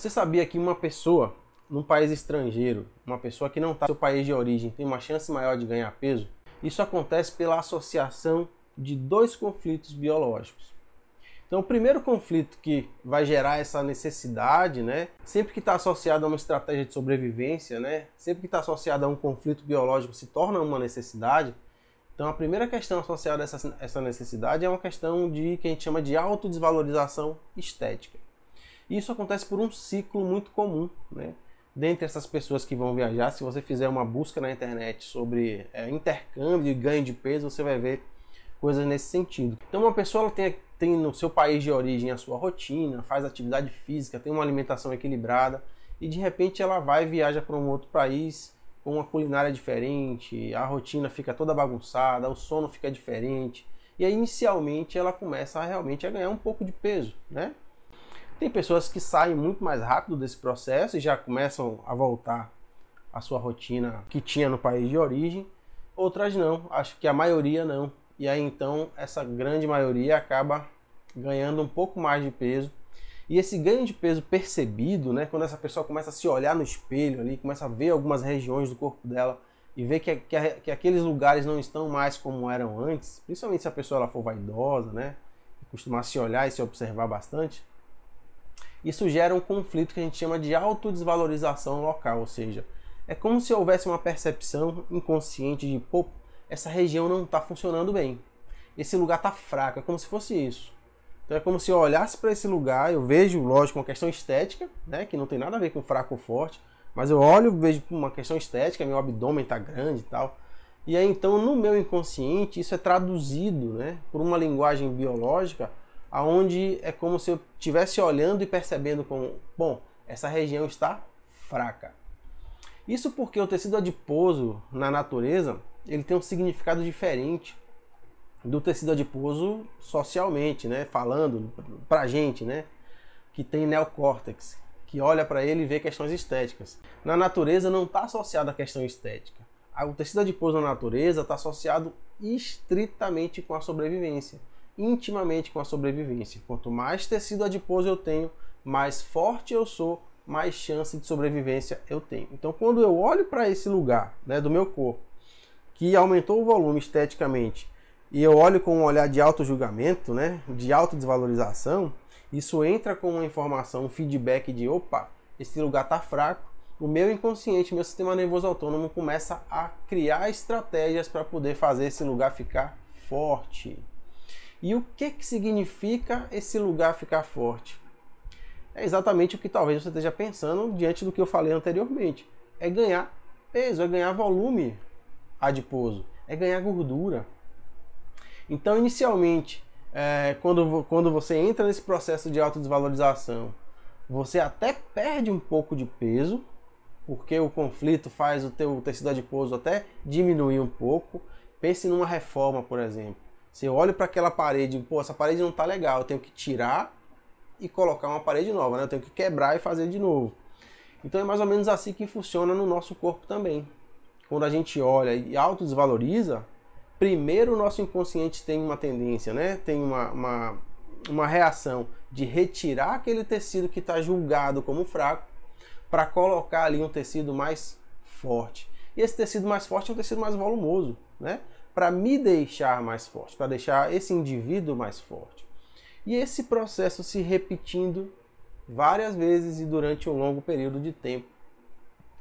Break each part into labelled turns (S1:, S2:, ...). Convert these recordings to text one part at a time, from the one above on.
S1: Você sabia que uma pessoa num país estrangeiro, uma pessoa que não está no seu país de origem, tem uma chance maior de ganhar peso? Isso acontece pela associação de dois conflitos biológicos. Então, o primeiro conflito que vai gerar essa necessidade, né, sempre que está associado a uma estratégia de sobrevivência, né, sempre que está associado a um conflito biológico, se torna uma necessidade. Então, a primeira questão associada a essa necessidade é uma questão que a gente chama de autodesvalorização estética. Isso acontece por um ciclo muito comum, né? Dentre essas pessoas que vão viajar, se você fizer uma busca na internet sobre intercâmbio e ganho de peso, você vai ver coisas nesse sentido. Então, uma pessoa ela tem no seu país de origem a sua rotina, faz atividade física, tem uma alimentação equilibrada e de repente ela vai e viaja para um outro país com uma culinária diferente, a rotina fica toda bagunçada, o sono fica diferente e aí inicialmente ela começa realmente a ganhar um pouco de peso, né? Tem pessoas que saem muito mais rápido desse processo e já começam a voltar à sua rotina que tinha no país de origem, outras não, acho que a maioria não. E aí então essa grande maioria acaba ganhando um pouco mais de peso. E esse ganho de peso percebido, né, quando essa pessoa começa a se olhar no espelho ali, começa a ver algumas regiões do corpo dela e ver que aqueles lugares não estão mais como eram antes, principalmente se a pessoa ela for vaidosa, né, costuma se olhar e se observar bastante, isso gera um conflito que a gente chama de autodesvalorização local, ou seja, é como se houvesse uma percepção inconsciente de, pô, essa região não está funcionando bem, esse lugar está fraco, é como se fosse isso. Então é como se eu olhasse para esse lugar, eu vejo, lógico, uma questão estética, né, que não tem nada a ver com fraco ou forte, mas eu olho, vejo uma questão estética, meu abdômen está grande e tal, e aí então no meu inconsciente isso é traduzido, né, por uma linguagem biológica, aonde é como se eu estivesse olhando e percebendo como, bom, essa região está fraca. Isso porque o tecido adiposo na natureza, ele tem um significado diferente do tecido adiposo socialmente, né, falando pra gente, né, que tem neocórtex, que olha para ele e vê questões estéticas. Na natureza não está associado à questão estética. O tecido adiposo na natureza está associado estritamente com a sobrevivência, intimamente com a sobrevivência. Quanto mais tecido adiposo eu tenho, mais forte eu sou, mais chance de sobrevivência eu tenho. Então, quando eu olho para esse lugar, né, do meu corpo, que aumentou o volume esteticamente, e eu olho com um olhar de auto-julgamento, né, de autodesvalorização, isso entra com uma informação, um feedback de, opa, esse lugar está fraco, o meu inconsciente, meu sistema nervoso autônomo começa a criar estratégias para poder fazer esse lugar ficar forte. E o que significa esse lugar ficar forte? É exatamente o que talvez você esteja pensando diante do que eu falei anteriormente. É ganhar peso, é ganhar volume adiposo, é ganhar gordura. Então, inicialmente, quando você entra nesse processo de autodesvalorização, você até perde um pouco de peso, porque o conflito faz o teu tecido adiposo até diminuir um pouco. Pense numa reforma, por exemplo. Você olha para aquela parede, pô, essa parede não está legal, eu tenho que tirar e colocar uma parede nova, né? Eu tenho que quebrar e fazer de novo. Então é mais ou menos assim que funciona no nosso corpo também. Quando a gente olha e autodesvaloriza, primeiro o nosso inconsciente tem uma tendência, né? Tem uma reação de retirar aquele tecido que está julgado como fraco para colocar ali um tecido mais forte. E esse tecido mais forte é um tecido mais volumoso, né? Para me deixar mais forte, para deixar esse indivíduo mais forte. E esse processo se repetindo várias vezes e durante um longo período de tempo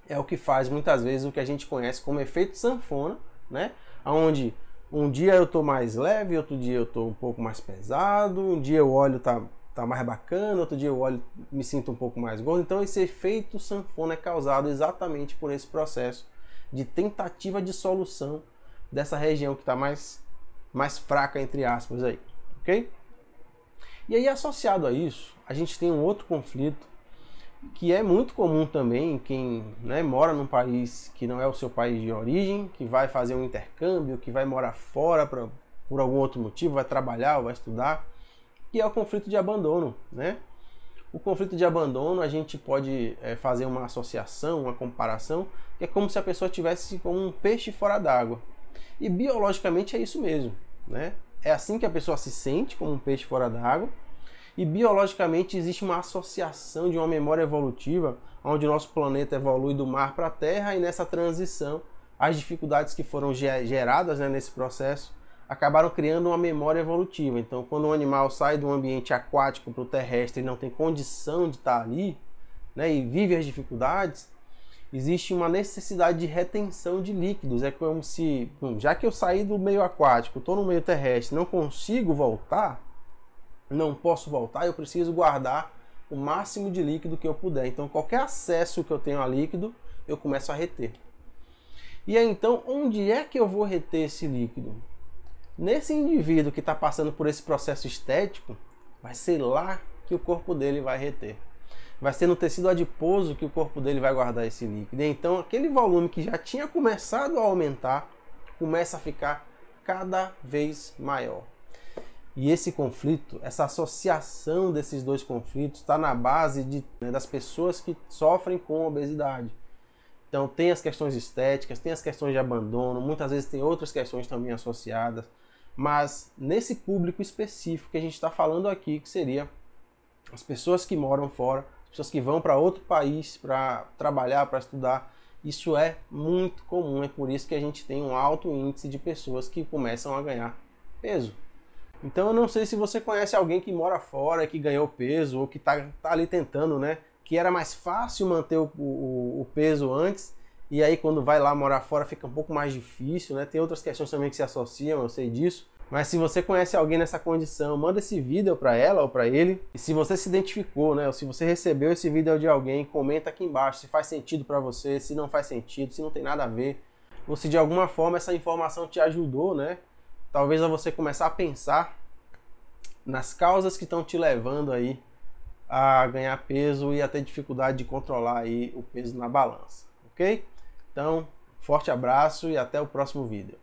S1: é o que faz muitas vezes o que a gente conhece como efeito sanfona, né? Onde um dia eu estou mais leve, outro dia eu estou um pouco mais pesado, um dia eu olho tá mais bacana, outro dia eu olho me sinto um pouco mais gordo. Então esse efeito sanfona é causado exatamente por esse processo de tentativa de solução dessa região que está mais fraca, entre aspas, aí, ok? E aí, associado a isso, a gente tem um outro conflito que é muito comum também em quem, né, mora num país que não é o seu país de origem, que vai fazer um intercâmbio, que vai morar fora por algum outro motivo, vai trabalhar ou vai estudar, que é o conflito de abandono, né? O conflito de abandono, a gente pode fazer uma associação, uma comparação, que é como se a pessoa estivesse como um peixe fora d'água. E biologicamente é isso mesmo, né? É assim que a pessoa se sente, como um peixe fora d'água. E biologicamente existe uma associação de uma memória evolutiva, onde o nosso planeta evolui do mar para a Terra, e nessa transição, as dificuldades que foram geradas, né, nesse processo acabaram criando uma memória evolutiva. Então, quando um animal sai do ambiente aquático para o terrestre e não tem condição de estar ali, né, e vive as dificuldades, existe uma necessidade de retenção de líquidos. É como se, já que eu saí do meio aquático, estou no meio terrestre, não consigo voltar, não posso voltar, eu preciso guardar o máximo de líquido que eu puder. Então, qualquer acesso que eu tenho a líquido, eu começo a reter. E aí, então, onde é que eu vou reter esse líquido? Nesse indivíduo que está passando por esse processo estético, vai ser lá que o corpo dele vai reter. Vai ser no tecido adiposo que o corpo dele vai guardar esse líquido. Então, aquele volume que já tinha começado a aumentar, começa a ficar cada vez maior. E esse conflito, essa associação desses dois conflitos, está na base das pessoas que sofrem com obesidade. Então, tem as questões estéticas, tem as questões de abandono, muitas vezes tem outras questões também associadas. Mas nesse público específico que a gente está falando aqui, que seria as pessoas que moram fora, as pessoas que vão para outro país para trabalhar, para estudar, isso é muito comum. É por isso que a gente tem um alto índice de pessoas que começam a ganhar peso. Então eu não sei se você conhece alguém que mora fora, que ganhou peso, ou que tá ali tentando, né? Que era mais fácil manter o peso antes, e aí quando vai lá morar fora fica um pouco mais difícil, né? Tem outras questões também que se associam, eu sei disso. Mas se você conhece alguém nessa condição, manda esse vídeo para ela ou para ele. E se você se identificou, né? Ou se você recebeu esse vídeo de alguém, comenta aqui embaixo se faz sentido para você, se não faz sentido, se não tem nada a ver. Ou se de alguma forma essa informação te ajudou, né? Talvez a você começar a pensar nas causas que estão te levando aí a ganhar peso e a ter dificuldade de controlar aí o peso na balança, ok? Então, forte abraço e até o próximo vídeo.